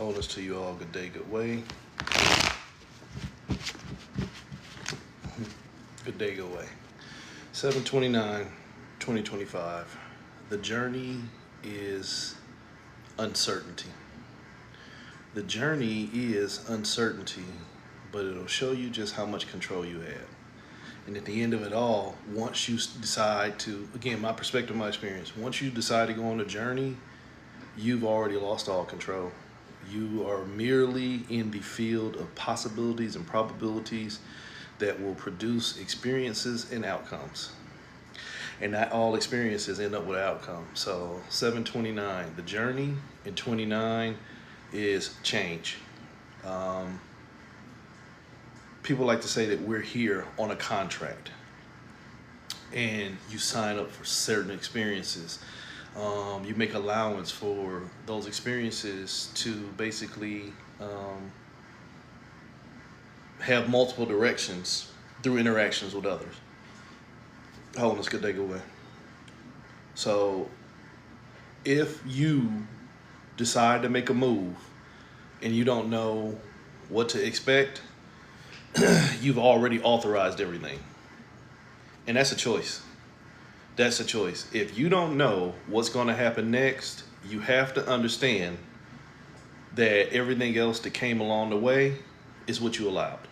Wholeness to you all. Good day, good way. Good day, good way. 7/29/2025. The journey is uncertainty. The journey is uncertainty, but it'll show you just how much control you have. And at the end of it all, once you decide to, again, my perspective, my experience, once you decide to go on a journey, you've already lost all control. You are merely in the field of possibilities and probabilities that will produce experiences and outcomes. And not all experiences end up with outcome. So 7/29, the journey, and 29 is change. People like to say that we're here on a contract and you sign up for certain experiences. You make allowance for those experiences to basically have multiple directions through interactions with others. Wholeness, good day, good way. So if you decide to make a move and you don't know what to expect, you've already authorized everything. And that's a choice. That's a choice. If you don't know what's going to happen next, you have to understand that everything else that came along the way is what you allowed.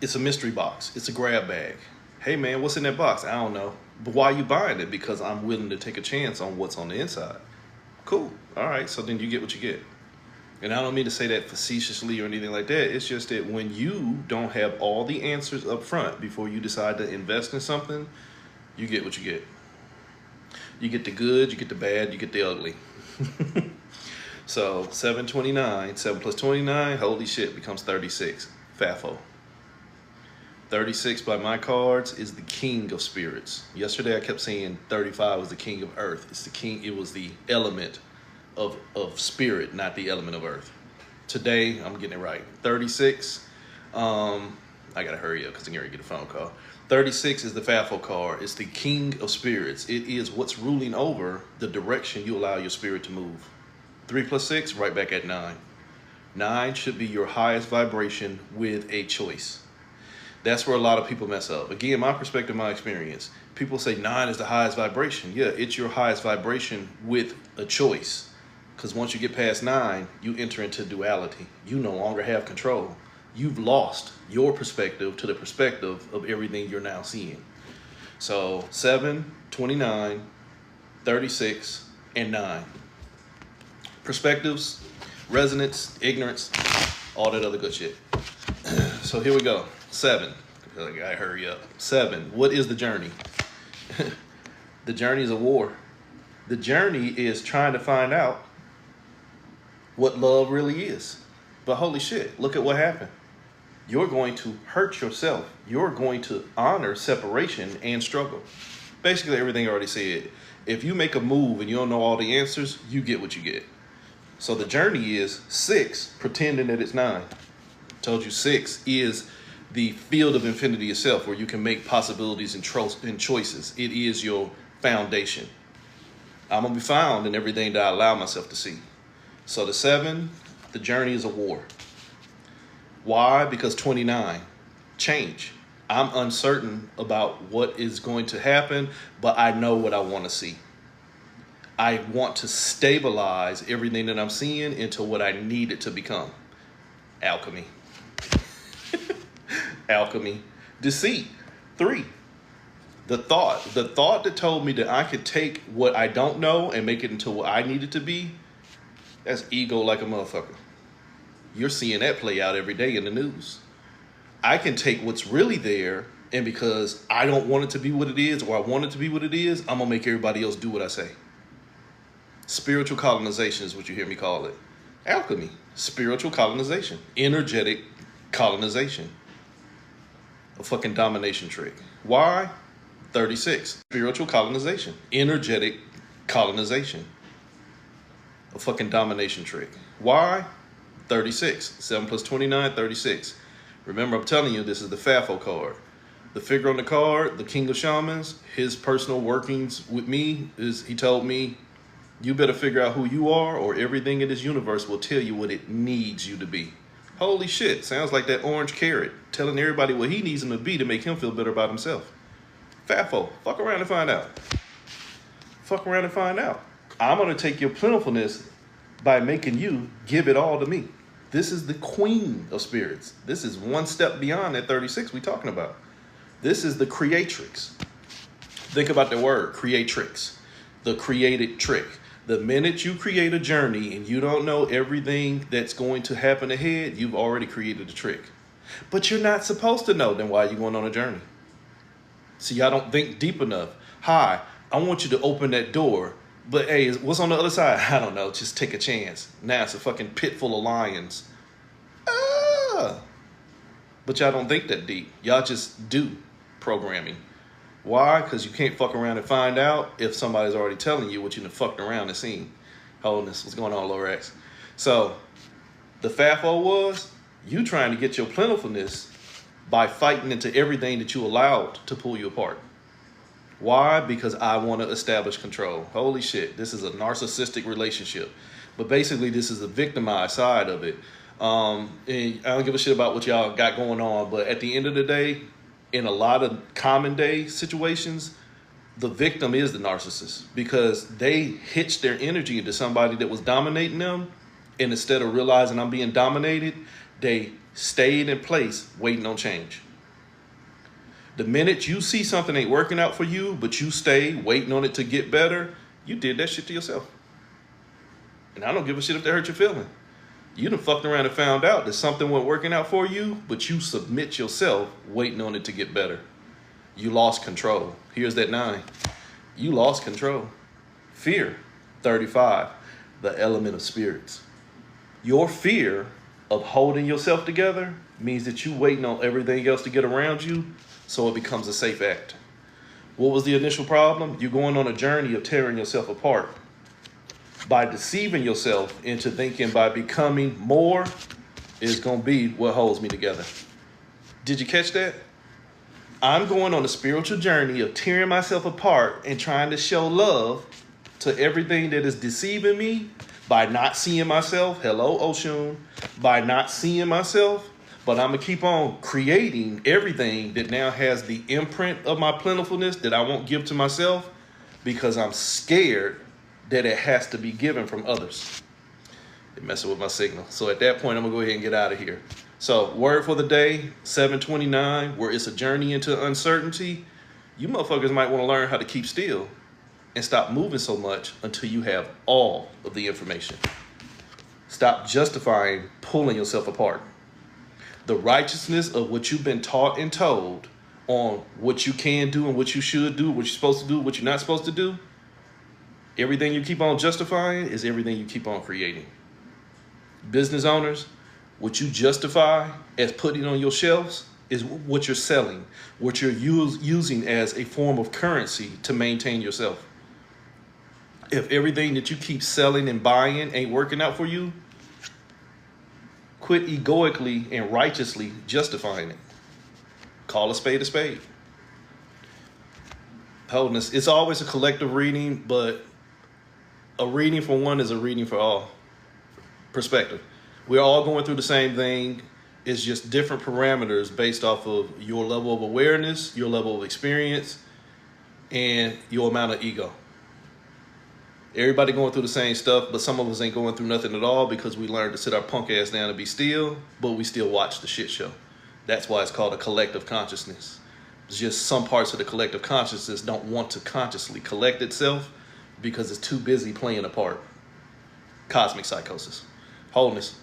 It's a mystery box. It's a grab bag. Hey man, what's in that box? I don't know. But why are you buying it? Because I'm willing to take a chance on what's on the inside. Cool. All right. So then you get what you get. And I don't mean to say that facetiously or anything like that. It's just that when you don't have all the answers up front before you decide to invest in something, you get what you get. You get the good, you get the bad, you get the ugly. So 7/29, 7 plus 29, holy shit, becomes 36. FAFO. 36 by my cards is the king of spirits. Yesterday I kept saying 35 was the king of earth. It's the king, it was the element of spirit, not the element of earth. Today, I'm getting it right. 36, I gotta hurry up because I'm gonna get a phone call. 36 is the FAFO card. It's the king of spirits. It is what's ruling over the direction you allow your spirit to move. 3 plus 6, right back at 9. 9 should be your highest vibration with a choice. That's where a lot of people mess up. Again, my perspective, my experience. People say 9 is the highest vibration. Yeah, it's your highest vibration with a choice. Because once you get past 9, you enter into duality. You no longer have control. You've lost your perspective to the perspective of everything you're now seeing. So 7, 29, 36, and 9. Perspectives, resonance, ignorance, all that other good shit. So here we go. 7. I gotta hurry up. 7. What is the journey? The journey is a war. The journey is trying to find out what love really is. But holy shit, look at what happened. You're going to hurt yourself. You're going to honor separation and struggle. Basically everything I already said. If you make a move and you don't know all the answers, you get what you get. So the journey is 6, pretending that it's 9. Told you 6 is the field of infinity itself, where you can make possibilities and choices. It is your foundation. I'm going to be found in everything that I allow myself to see. So the 7, the journey is a war. Why? Because 29, change. I'm uncertain about what is going to happen, but I know what I want to see. I want to stabilize everything that I'm seeing into what I need it to become. Alchemy. Alchemy. Deceit. 3. The thought that told me that I could take what I don't know and make it into what I need it to be, that's ego like a motherfucker. You're seeing that play out every day in the news. I can take what's really there, and because I don't want it to be what it is, or I want it to be what it is, I'm gonna make everybody else do what I say. Spiritual colonization is what you hear me call it. Alchemy. Spiritual colonization. Energetic colonization. A fucking domination trick. Why? 36. Spiritual colonization. Energetic colonization. A fucking domination trick. Why? 36. 7 plus 29, 36. Remember, I'm telling you, this is the FAFO card. The figure on the card, the king of shamans, his personal workings with me is, he told me, You better figure out who you are, or everything in this universe will tell you what it needs you to be. Holy shit, sounds like that orange carrot telling everybody what he needs him to be to make him feel better about himself. Fafo, fuck around and find out. Fuck around and find out. I'm gonna take your plentifulness by making you give it all to me. This is the queen of spirits. This is one step beyond that 36 we talking about. This is the creatrix. Think about the word creatrix, the created trick. The minute you create a journey and you don't know everything that's going to happen ahead, you've already created a trick. But you're not supposed to know, then why are you going on a journey? See, I don't think deep enough. Hi, I want you to open that door, but hey, what's on the other side? I don't know, just take a chance. Now it's a fucking pit full of lions. But y'all don't think that deep. Y'all just do programming. Why? Because you can't fuck around and find out if somebody's already telling you what you done fucked around and seen. Holiness, what's going on, Lorax? So, the FAFO was you trying to get your plentifulness by fighting into everything that you allowed to pull you apart. Why? Because I want to establish control. Holy shit, this is a narcissistic relationship. But basically, this is the victimized side of it. And I don't give a shit about what y'all got going on, but at the end of the day, in a lot of common day situations, the victim is the narcissist because they hitched their energy into somebody that was dominating them. And instead of realizing I'm being dominated, they stayed in place waiting on change. The minute you see something ain't working out for you, but you stay waiting on it to get better, you did that shit to yourself. And I don't give a shit if that hurt your feeling. You done fucked around and found out that something wasn't working out for you, but you submit yourself waiting on it to get better. You lost control. Here's that 9. You lost control. Fear, 35, the element of spirits. Your fear of holding yourself together means that you waiting on everything else to get around you, so it becomes a safe act. What was the initial problem? You're going on a journey of tearing yourself apart. By deceiving yourself into thinking by becoming more is going to be what holds me together. Did you catch that? I'm going on a spiritual journey of tearing myself apart and trying to show love to everything that is deceiving me by not seeing myself. Hello, Oshun. By not seeing myself. But I'm going to keep on creating everything that now has the imprint of my plentifulness that I won't give to myself because I'm scared that it has to be given from others. They're messing with my signal. So at that point, I'm gonna go ahead and get out of here. So word for the day, 729, where it's a journey into uncertainty. You motherfuckers might wanna learn how to keep still and stop moving so much until you have all of the information. Stop justifying pulling yourself apart. The righteousness of what you've been taught and told on what you can do and what you should do, what you're supposed to do, what you're not supposed to do, everything you keep on justifying is everything you keep on creating. Business owners, what you justify as putting on your shelves is what you're selling, what you're using as a form of currency to maintain yourself. If everything that you keep selling and buying ain't working out for you, quit egoically and righteously justifying it. Call a spade a spade. Holiness, it's always a collective reading, but a reading for one is a reading for all. Perspective. We're all going through the same thing. It's just different parameters based off of your level of awareness, your level of experience, and your amount of ego. Everybody going through the same stuff, but some of us ain't going through nothing at all because we learned to sit our punk ass down and be still, but we still watch the shit show. That's why it's called a collective consciousness. It's just some parts of the collective consciousness don't want to consciously collect itself because it's too busy playing a part. Cosmic psychosis. Wholeness.